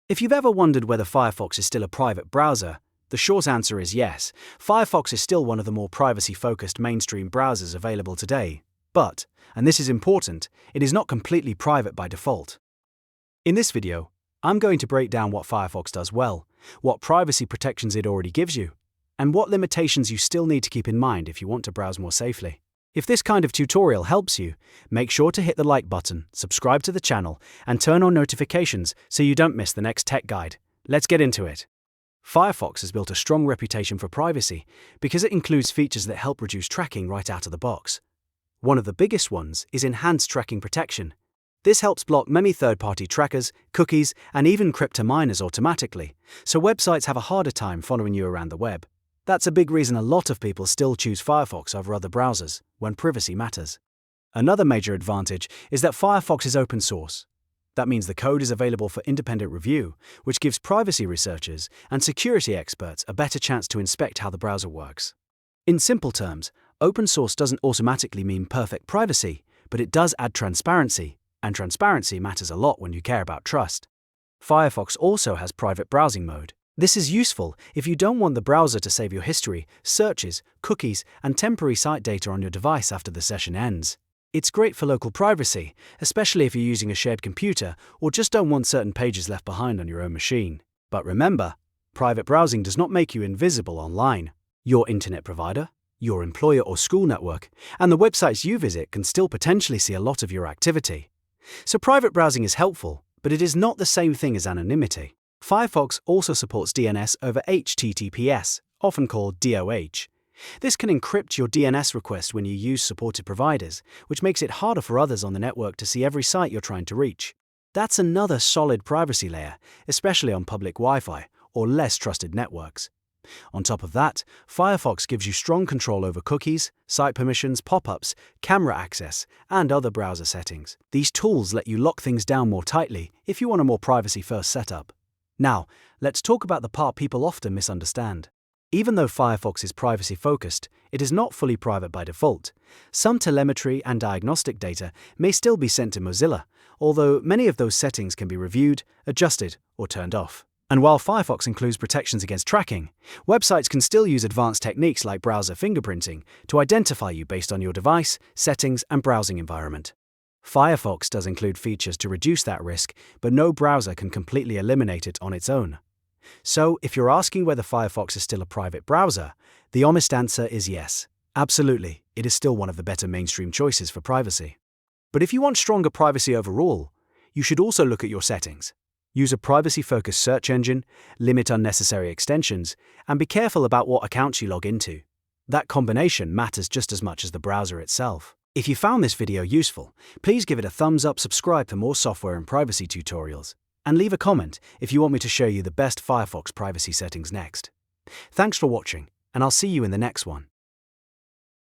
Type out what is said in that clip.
If you've ever wondered whether Firefox is still a private browser, the short answer is yes. Firefox is still one of the more privacy-focused mainstream browsers available today. But, and this is important, it is not completely private by default. In this video, I'm going to break down what Firefox does well, what privacy protections it already gives you, and what limitations you still need to keep in mind if you want to browse more safely. If this kind of tutorial helps you, make sure to hit the like button, subscribe to the channel, and turn on notifications so you don't miss the next tech guide. Let's get into it. Firefox has built a strong reputation for privacy because it includes features that help reduce tracking right out of the box. One of the biggest ones is enhanced tracking protection. This helps block many third-party trackers, cookies, and even cryptominers automatically, so websites have a harder time following you around the web. That's a big reason a lot of people still choose Firefox over other browsers when privacy matters. Another major advantage is that Firefox is open source. That means the code is available for independent review, which gives privacy researchers and security experts a better chance to inspect how the browser works. In simple terms, open source doesn't automatically mean perfect privacy, but it does add transparency, and transparency matters a lot when you care about trust. Firefox also has private browsing mode. This is useful if you don't want the browser to save your history, searches, cookies, and temporary site data on your device after the session ends. It's great for local privacy, especially if you're using a shared computer or just don't want certain pages left behind on your own machine. But remember, private browsing does not make you invisible online. Your internet provider, your employer or school network, and the websites you visit can still potentially see a lot of your activity. So private browsing is helpful, but it is not the same thing as anonymity. Firefox also supports DNS over HTTPS, often called DOH. This can encrypt your DNS request when you use supported providers, which makes it harder for others on the network to see every site you're trying to reach. That's another solid privacy layer, especially on public Wi-Fi or less trusted networks. On top of that, Firefox gives you strong control over cookies, site permissions, pop-ups, camera access, and other browser settings. These tools let you lock things down more tightly if you want a more privacy-first setup. Now, let's talk about the part people often misunderstand. Even though Firefox is privacy-focused, it is not fully private by default. Some telemetry and diagnostic data may still be sent to Mozilla, although many of those settings can be reviewed, adjusted, or turned off. And while Firefox includes protections against tracking, websites can still use advanced techniques like browser fingerprinting to identify you based on your device, settings, and browsing environment. Firefox does include features to reduce that risk, but no browser can completely eliminate it on its own. So, if you're asking whether Firefox is still a private browser, the honest answer is yes. Absolutely, it is still one of the better mainstream choices for privacy. But if you want stronger privacy overall, you should also look at your settings. Use a privacy-focused search engine, limit unnecessary extensions, and be careful about what accounts you log into. That combination matters just as much as the browser itself. If you found this video useful, please give it a thumbs up, subscribe for more software and privacy tutorials, and leave a comment if you want me to show you the best Firefox privacy settings next. Thanks for watching, and I'll see you in the next one.